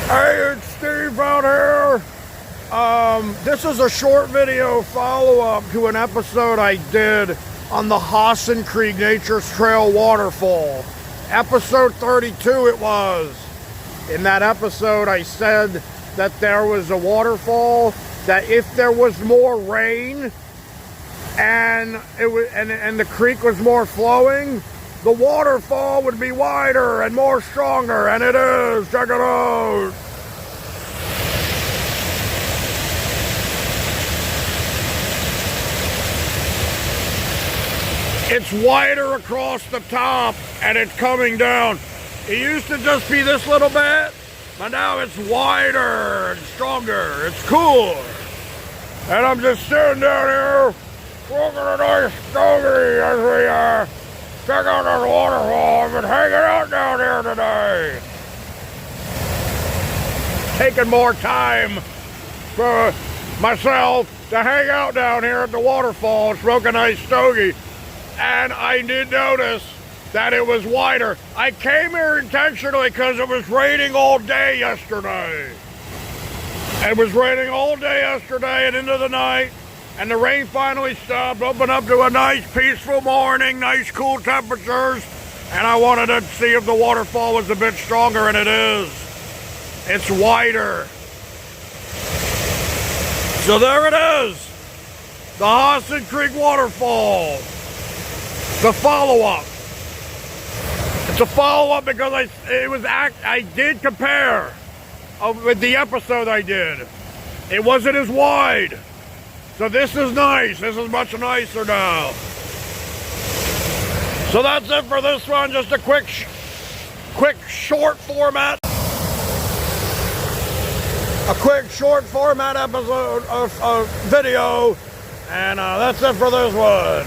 Hey, it's Steve out here. This is a short video follow-up to an episode I did on the Hassen Creek Trail Waterfall. Episode 32 it was. In that episode I said that there was a waterfall, that if there was more rain and the creek was more flowing, the waterfall would be wider and more stronger, and it is. Check it out. It's wider across the top, and it's coming down. It used to just be this little bit, but now it's wider and stronger. It's cool. And I'm just sitting down here, smoking a nice stogie as we check out this waterfall. I've been hanging out down here today. Taking more time for myself to hang out down here at the waterfall, smoke a nice stogie. And I did notice that it was wider. I came here intentionally because it was raining all day yesterday. It was raining all day yesterday and into the night. And the rain finally stopped, opened up to a nice peaceful morning, nice cool temperatures. And I wanted to see if the waterfall was a bit stronger, and it is. It's wider. So there it is. The Hassen Creek Waterfall. The follow-up. It's a follow-up because I did compare with the episode I did. It wasn't as wide. So this is nice. This is much nicer now. So that's it for this one. Just a quick short format. A quick short format episode of video. And that's it for this one.